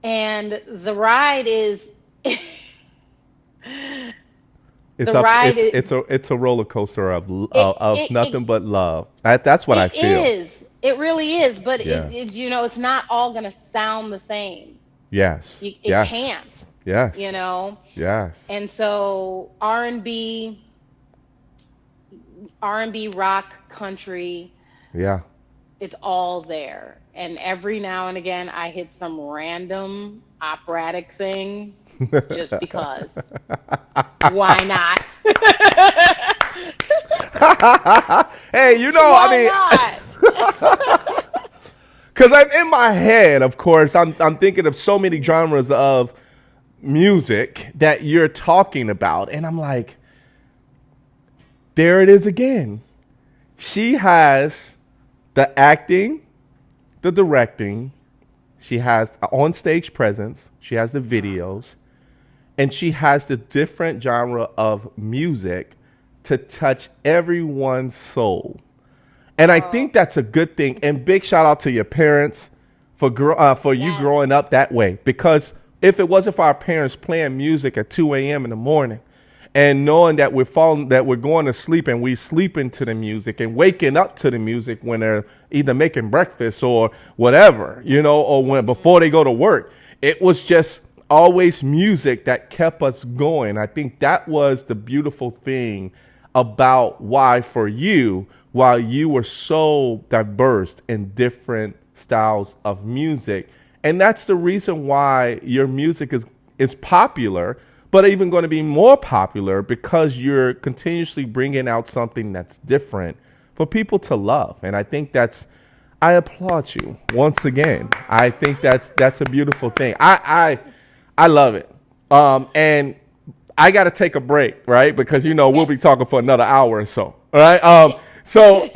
And the ride is It's the up. ride It's a roller coaster of it, of it, it, nothing but love. That's what I It feel. is. It really is. But Yeah. it's not all going to sound the same. Yes. It Yes. can't, you Yes. know. Yes. And so R&B, R&B, rock, country. Yeah. It's all there. And every now and again, I hit some random operatic thing just because. Why not? Hey, you know, Why not? because I'm in my head, of course, I'm thinking of so many genres of music that you're talking about. And I'm like, there it is again. She has the acting, the directing, she has on-stage presence, she has the videos, and she has the different genre of music to touch everyone's soul. And I think that's a good thing. And big shout out to your parents for you growing up that way. Because if it wasn't for our parents playing music at 2 a.m. in the morning and knowing that we're going to sleep and we sleeping to the music and waking up to the music when they're either making breakfast or whatever, you know, or before they go to work, it was just always music that kept us going. I think that was the beautiful thing about why for you, while you were so diverse in different styles of music. And that's the reason why your music is popular, but even going to be more popular because you're continuously bringing out something that's different for people to love. And I think I applaud you once again. I think that's a beautiful thing. I love it. And I got to take a break, right? Because, you know, we'll be talking for another hour or so. All right. So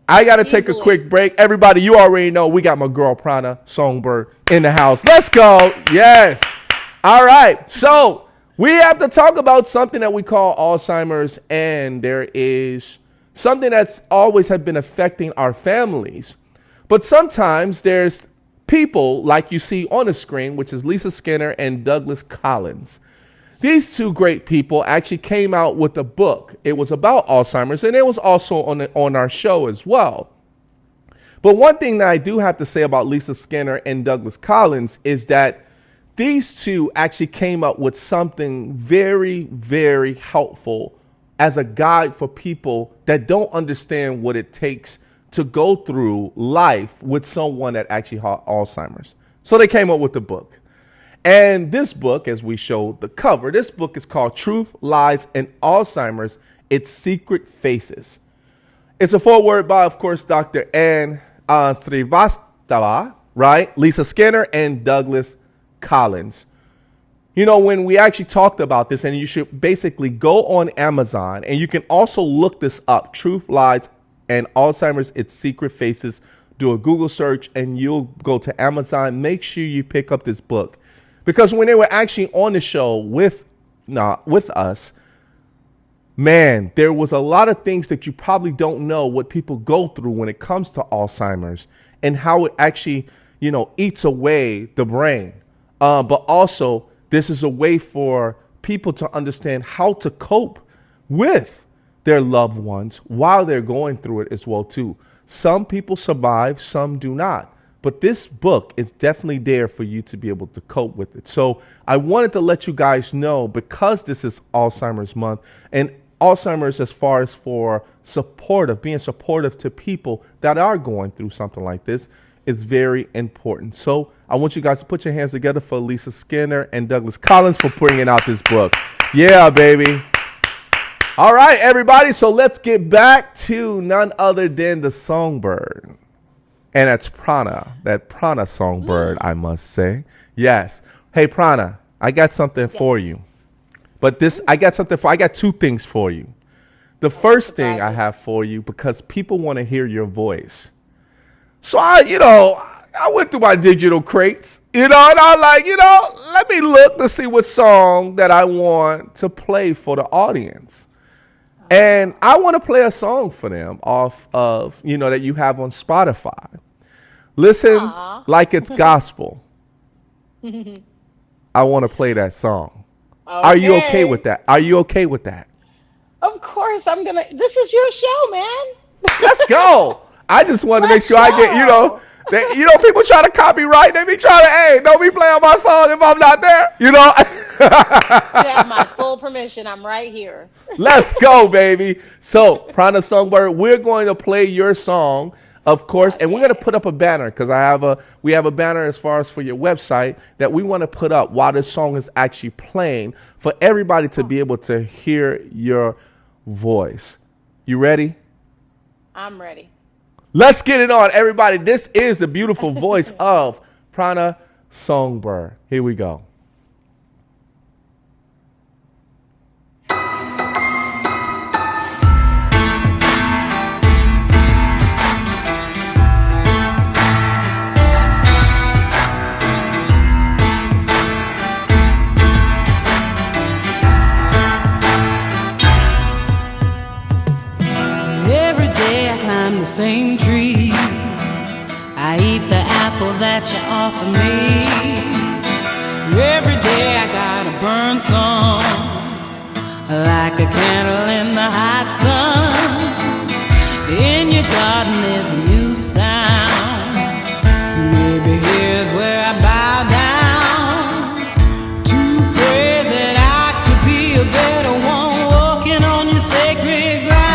I got to take a quick break. Everybody, you already know we got my girl Prana, Songbird in the house. Let's go. Yes. All right. So we have to talk about something that we call Alzheimer's. And there is something that's always have been affecting our families. But sometimes there's people like you see on the screen, which is Lisa Skinner and Douglas Collins. These two great people actually came out with a book. It was about Alzheimer's, and it was also on our show as well. But one thing that I do have to say about Lisa Skinner and Douglas Collins is that these two actually came up with something very, very helpful as a guide for people that don't understand what it takes to go through life with someone that actually had Alzheimer's. So they came up with the book. And this book, as we showed the cover, this book is called Truth, Lies, and Alzheimer's, Its Secret Faces. It's a foreword by, of course, Dr. Ann Srivastava, right? Lisa Skinner and Douglas Collins. You know, when we actually talked about this, and you should basically go on Amazon, and you can also look this up, Truth, Lies, and Alzheimer's, Its Secret Faces. Do a Google search, and you'll go to Amazon. Make sure you pick up this book. Because when they were actually on the show with us, man, there was a lot of things that you probably don't know what people go through when it comes to Alzheimer's and how it actually, you know, eats away the brain. But also, this is a way for people to understand how to cope with their loved ones while they're going through it as well, too. Some people survive, some do not. But this book is definitely there for you to be able to cope with it. So I wanted to let you guys know, because this is Alzheimer's month, and Alzheimer's as far as for being supportive to people that are going through something like this is very important. So I want you guys to put your hands together for Lisa Skinner and Douglas Collins for bringing out this book. Yeah, baby. All right, everybody. So let's get back to none other than the Songbird. And that's Prana, that Prana Songbird, I must say. Yes. Hey, Prana, I got something for you. But I got two things for you. The first thing I have for you, because people want to hear your voice. So I went through my digital crates, and I was like, let me look to see what song that I want to play for the audience. And I want to play a song for them off of, that you have on Spotify. Listen. Aww. Like it's gospel. I want to play that song. Okay. Are you okay with that? Are you okay with that? Of course, this is your show, man. Let's go. I just want to make sure I get, people try to copyright. They be trying to, hey, don't be playing my song if I'm not there. You have my full permission. I'm right here. Let's go, baby. So, Prana Songbird, we're going to play your song, of course, and we're going to put up a banner because we have a banner as far as for your website that we want to put up while this song is actually playing for everybody to be able to hear your voice. You ready? I'm ready. Let's get it on, everybody. This is the beautiful voice of Prana Songbird. Here we go. Every day I climb the same tree. I eat the apple that you offer me. Every day I gotta burn some, like a candle in the hot sun. In your garden there's a new sound. Maybe here's where I bow down to pray that I could be a better one, walking on your sacred ground.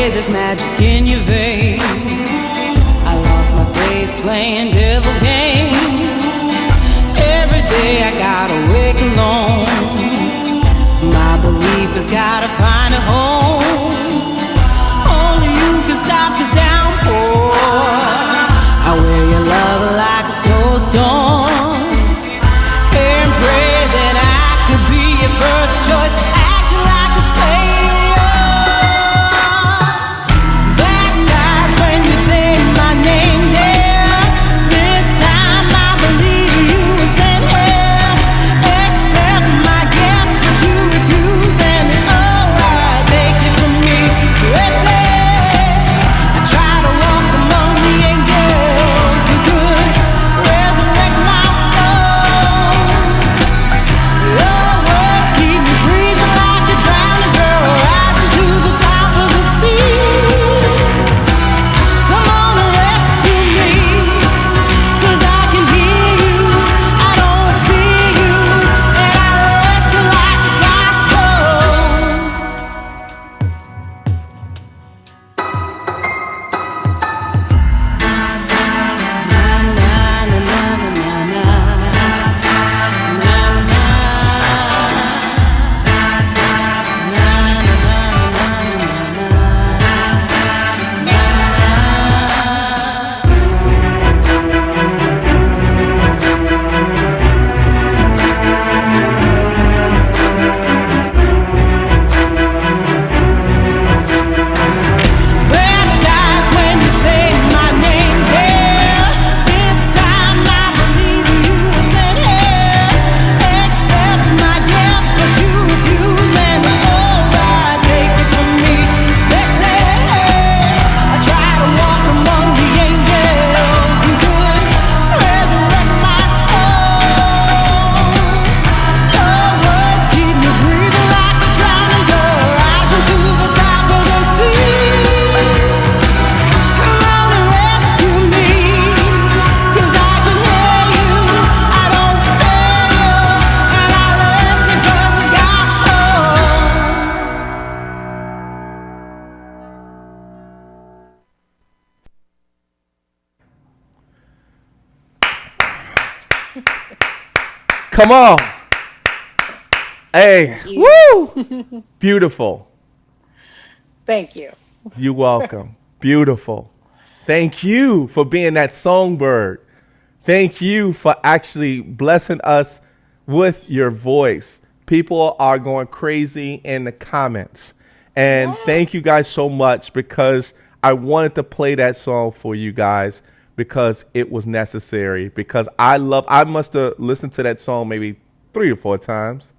There's magic in your veins. I lost my faith playing devil games. Every day I gotta wake alone. My belief has gotta find a home. Only you can stop this downpour. I wear your love like a snowstorm, and pray that I could be your first choice, acting like a savior. Come on. Hey, woo! Beautiful. Thank you. You're welcome. Beautiful. Thank you for being that songbird. Thank you for actually blessing us with your voice. People are going crazy in the comments. And thank you guys so much, because I wanted to play that song for you guys because it was necessary. Because I must have listened to that song maybe 3 or 4 times.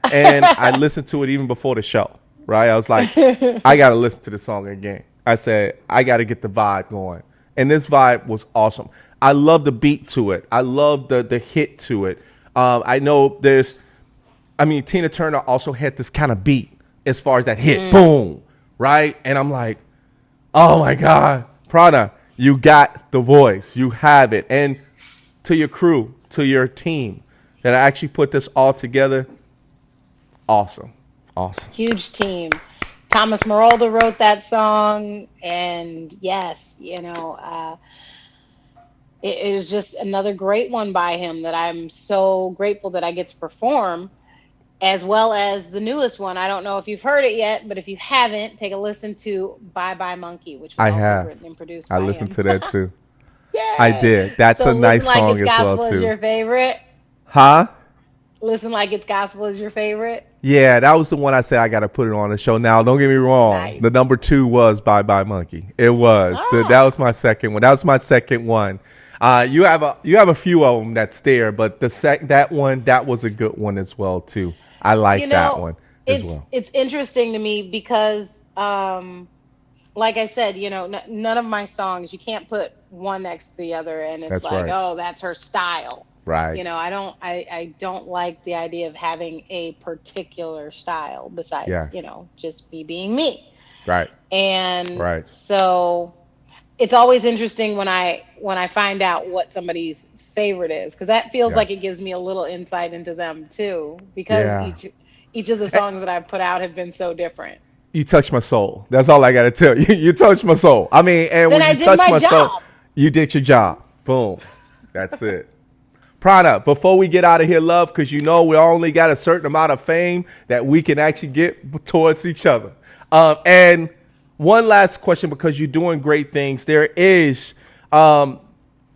And I listened to it even before the show, right? I was like, I got to listen to this song again. I said, I got to get the vibe going. And this vibe was awesome. I love the beat to it. I love the hit to it. I know Tina Turner also had this kind of beat as far as that hit, boom, right? And I'm like, oh my God, Prana, you got the voice. You have it. And to your crew, to your team that actually put this all together, awesome. Huge team. Thomas Marolda wrote that song, and yes, it was just another great one by him that I'm so grateful that I get to perform, as well as the newest one. I don't know if you've heard it yet, but if you haven't, take a listen to Bye Bye Monkey, which was also written and produced by him. I listened to that too. Yay! I did. That's a nice song as well too. Listen Like It's Gospel is your favorite? Huh? Listen Like It's Gospel is your favorite? Yeah, that was the one I said I got to put it on the show. Now, don't get me wrong. Nice. The number 2 was Bye Bye Monkey. It was. That was my second one. That was my second one. You have a few of them that's there, but that was a good one as well too. I like that one as well. It's interesting to me because, like I said, none of my songs, you can't put one next to the other, and it's oh, that's her style. Right. I don't like the idea of having a particular style besides, just me being me. Right. And so it's always interesting when I find out what somebody's favorite is, because that feels like it gives me a little insight into them too, because each of the songs that I've put out have been so different. You touched my soul. That's all I got to tell you. You touched my soul. I mean, and then when you touched my soul, you did your job. Boom. That's it. Prana, before we get out of here, love, because we only got a certain amount of fame that we can actually get towards each other. And one last question, because you're doing great things. There is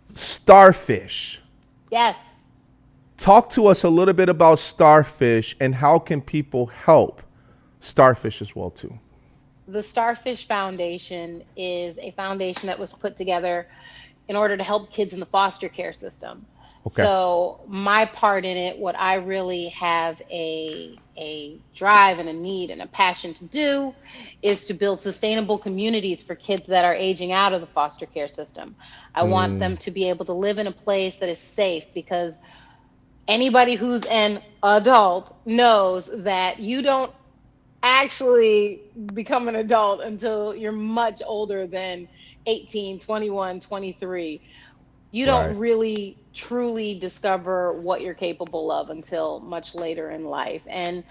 Starfish. Yes. Talk to us a little bit about Starfish and how can people help Starfish as well too. The Starfish Foundation is a foundation that was put together in order to help kids in the foster care system. Okay. So my part in it, what I really have a drive and a need and a passion to do is to build sustainable communities for kids that are aging out of the foster care system. I want them to be able to live in a place that is safe, because anybody who's an adult knows that you don't actually become an adult until you're much older than 18, 21, 23. You don't really truly discover what you're capable of until much later in life. And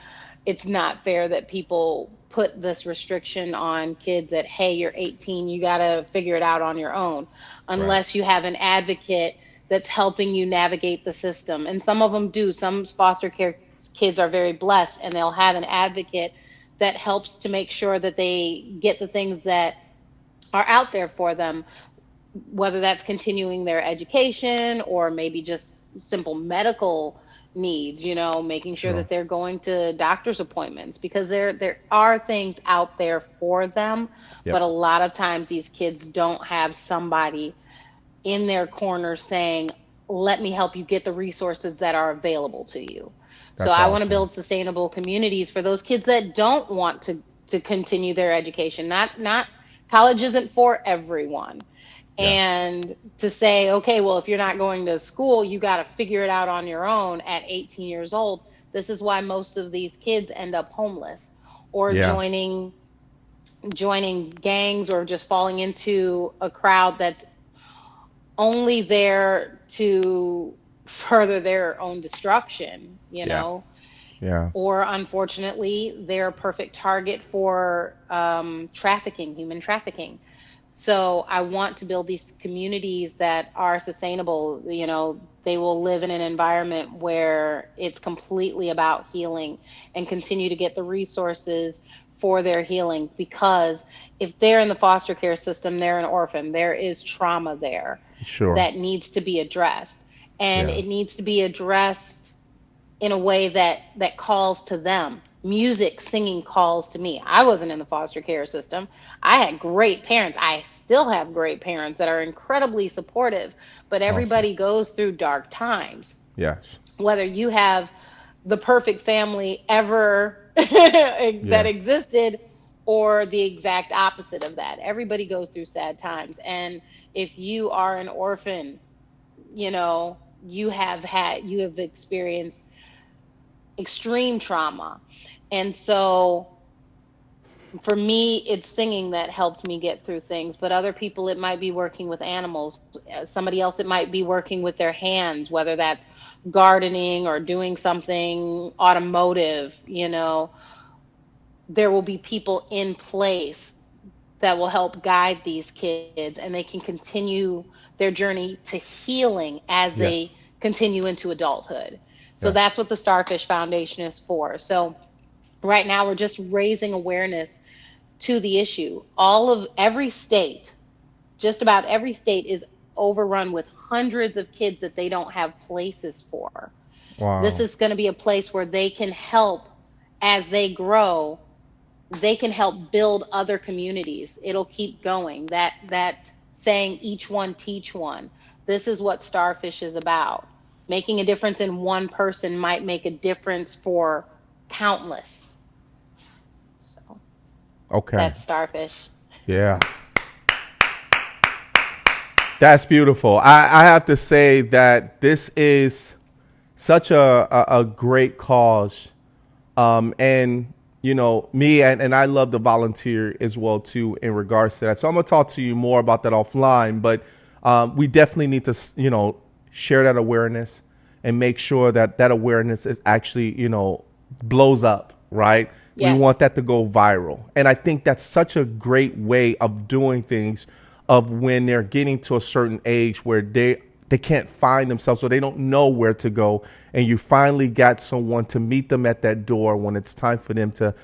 it's not fair that people put this restriction on kids that, hey, you're 18, you got to figure it out on your own, unless you have an advocate that's helping you navigate the system. And some of them do. Some foster care kids are very blessed, and they'll have an advocate that helps to make sure that they get the things that are out there for them, whether that's continuing their education or maybe just simple medical needs, making sure that they're going to doctor's appointments, because there are things out there for them. But a lot of times these kids don't have somebody in their corner saying, let me help you get the resources that are available to you. So I want to build sustainable communities for those kids that don't want to continue their education. Not college isn't for everyone. And to say, okay, well, if you're not going to school, you got to figure it out on your own at 18 years old. This is why most of these kids end up homeless or joining gangs, or just falling into a crowd that's only there to further their own destruction, Or unfortunately, they're a perfect target for human trafficking. So I want to build these communities that are sustainable. They will live in an environment where it's completely about healing and continue to get the resources for their healing. Because if they're in the foster care system, they're an orphan. There is trauma there that needs to be addressed. and Yeah. it needs to be addressed in a way that calls to them. Music, singing calls to me. I wasn't in the foster care system. I had great parents. I still have great parents that are incredibly supportive, but Awesome. everybody goes through dark times. Yes. Whether you have the perfect family ever that existed or the exact opposite of that. Everybody goes through sad times. And if you are an orphan, you know, you have experienced extreme trauma. And so for me, it's singing that helped me get through things. But other people, it might be working with animals. Somebody else, it might be working with their hands, whether that's gardening or doing something automotive. You know, there will be people in place that will help guide these kids, and they can continue their journey to healing as they continue into adulthood. So that's what the Starfish Foundation is for. So right now we're just raising awareness to the issue. Every state, just about every state, is overrun with hundreds of kids that they don't have places for. Wow. This is going to be a place where they can help as they grow. They can help build other communities. It'll keep going. That saying, each one teach one. This is what Starfish is about. Making a difference in one person might make a difference for countless. So Okay. that's Starfish. Yeah. That's beautiful. I have to say that this is such a great cause. And, you know, me and I love to volunteer as well, too, in regards to that. So I'm going to talk to you more about that offline. But we definitely need to, you know, share that awareness and make sure that that awareness is actually, you know, blows up, right? Yes. We want that to go viral. And I think that's such a great way of doing things, of when they're getting to a certain age where they can't find themselves, so they don't know where to go. And you finally got someone to meet them at that door when it's time for them to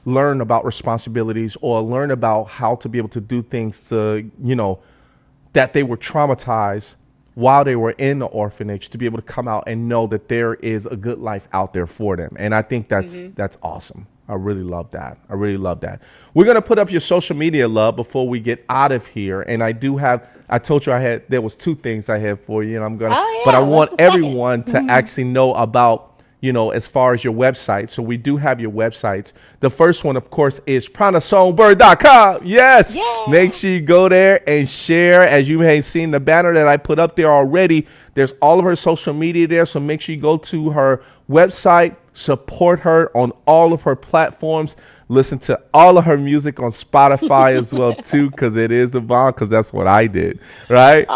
learn about responsibilities or learn about how to be able to do things to, you know, that they were traumatized while they were in the orphanage, to be able to come out and know that there is a good life out there for them. And I think that's awesome. I really love that. I really love that. We're going to put up your social media, love, before we get out of here. And I told you there was two things I had for you, and I'm going to, but I want everyone to actually know about, you know, as far as your website. So we do have your websites. The first one, of course, is pranasongbird.com. Yes. Yay. Make sure you go there and share. As you may have seen the banner that I put up there already, there's all of her social media there. So make sure you go to her website, support her on all of her platforms, listen to all of her music on Spotify as well, too, because it is the bomb, because that's what I did. Right.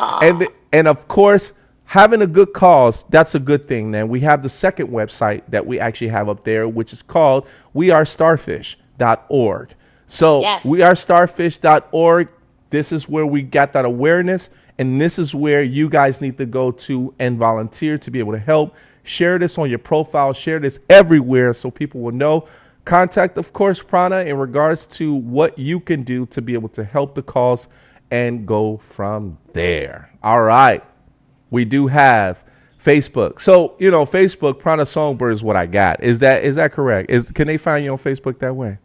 And of course, having a good cause, that's a good thing. Then we have the second website that we actually have up there, which is called wearestarfish.org. So wearestarfish.org. This is where we got that awareness. And this is where you guys need to go to and volunteer to be able to help. Share this on your profile. Share this everywhere so people will know. Contact, of course, Prana, in regards to what you can do to be able to help the cause and go from there. All right. We do have Facebook. So, you know, Facebook, Prana Songbird is what I got. Is that correct? Can they find you on Facebook that way?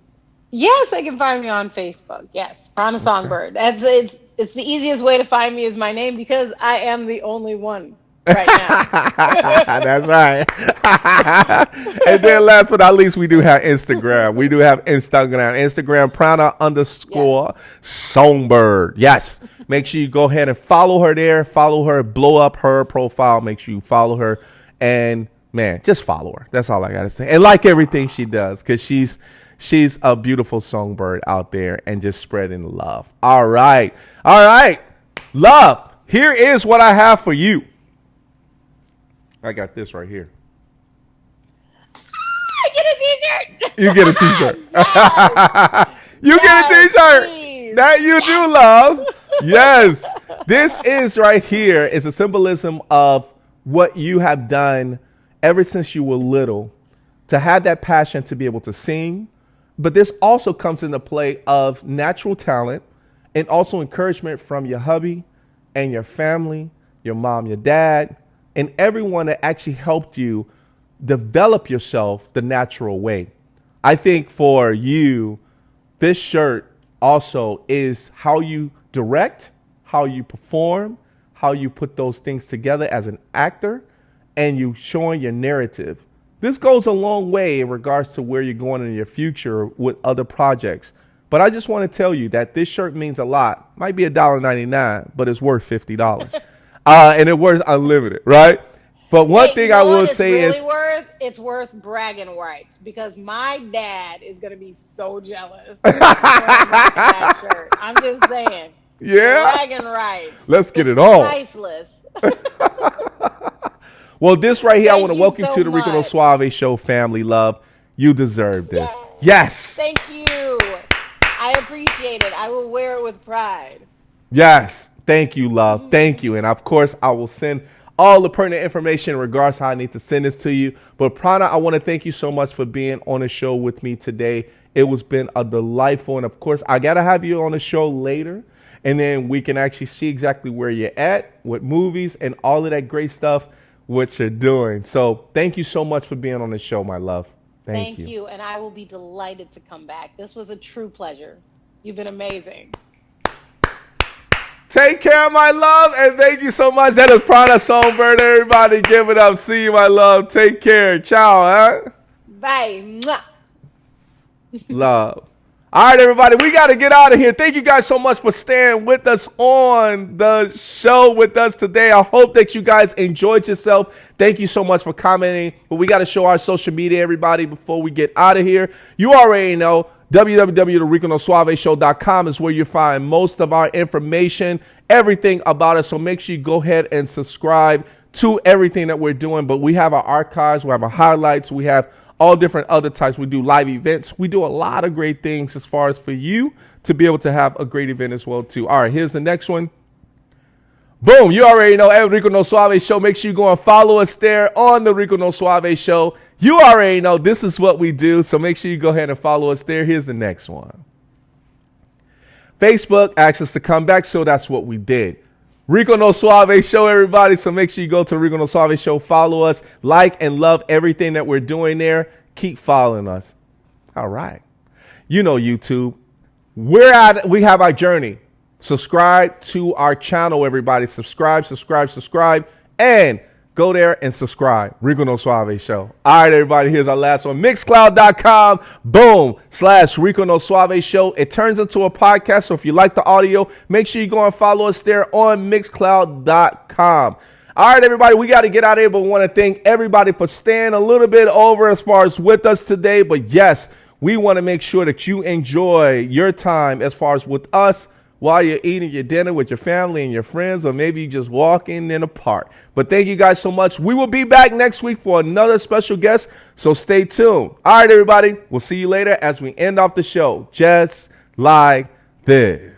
Yes, they can find me on Facebook. Yes, Prana Songbird. It's the easiest way to find me is my name, because I am the only one right now. That's right. And then last but not least, we do have Instagram. Instagram, Prana_Songbird. Yes. Make sure you go ahead and follow her there. Follow her, blow up her profile. Make sure you follow her. And man, just follow her. That's all I got to say. And like everything she does, because she's a beautiful songbird out there and just spreading love. All right. Love, here is what I have for you. I got this right here. I get a t-shirt. You get a t-shirt. You get a t-shirt. Please. That you do, love. Yes. This is right here is a symbolism of what you have done ever since you were little, to have that passion to be able to sing. But this also comes into play of natural talent and also encouragement from your hubby and your family, your mom, your dad, and everyone that actually helped you develop yourself the natural way. I think for you, this shirt also is how you direct, how you perform, how you put those things together as an actor, and you showing your narrative. This goes a long way in regards to where you're going in your future with other projects. But I just want to tell you that this shirt means a lot. Might be $1.99, but it's worth $50. And it's worth unlimited, right? But one thing I will say is it's worth bragging rights, because my dad is gonna be so jealous wearing that shirt. I'm just saying. Yeah. Bragging rights. Let's get it on. Priceless. Well, this right here, I want to welcome so to the Rico No Suave Show family, love. You deserve this. Yes. Thank you. I appreciate it. I will wear it with pride. Yes. Thank you, love. Thank you. And of course, I will send all the pertinent information in regards to how I need to send this to you. But Prana, I want to thank you so much for being on the show with me today. It was been a delightful, and of course, I got to have you on the show later. And then we can actually see exactly where you're at with movies and all of that great stuff, what you're doing. So thank you so much for being on the show, my love. Thank you. And I will be delighted to come back. This was a true pleasure. You've been amazing. Take care, my love, and thank you so much. That is Prana Songbird. Everybody give it up. See you, my love. Take care. Ciao, huh? Bye. Mwah. Love. All right, everybody, we got to get out of here. Thank you guys so much for staying with us on the show with us today. I hope that you guys enjoyed yourself. Thank you so much for commenting. But we got to show our social media, everybody, before we get out of here. You already know www.riconosuaveshow.com is where you find most of our information, everything about us. So make sure you go ahead and subscribe to everything that we're doing. But we have our archives, we have our highlights, we have all different other types. We do live events. We do a lot of great things as far as for you to be able to have a great event as well, too. All right, here's the next one. Boom, you already know El Rico No Suave Show. Make sure you go and follow us there on the Rico No Suave Show. You already know this is what we do, so make sure you go ahead and follow us there. Here's the next one. Facebook asked us to come back, so that's what we did. Rico No Suave Show, everybody, so make sure you go to Rico No Suave Show, follow us, like and love everything that we're doing there. Keep following us. All right. You know YouTube. We have our journey. Subscribe to our channel, everybody. Subscribe, and go there and subscribe. Rico No Suave Show. All right, everybody, here's our last one. Mixcloud.com, boom, /Rico No Suave Show. It turns into a podcast, so if you like the audio, make sure you go and follow us there on Mixcloud.com. All right, everybody, we got to get out of here, but we want to thank everybody for staying a little bit over as far as with us today. But yes, we want to make sure that you enjoy your time as far as with us, while you're eating your dinner with your family and your friends, or maybe you just walking in a park. But thank you guys so much. We will be back next week for another special guest, so stay tuned. All right, everybody, we'll see you later as we end off the show just like this.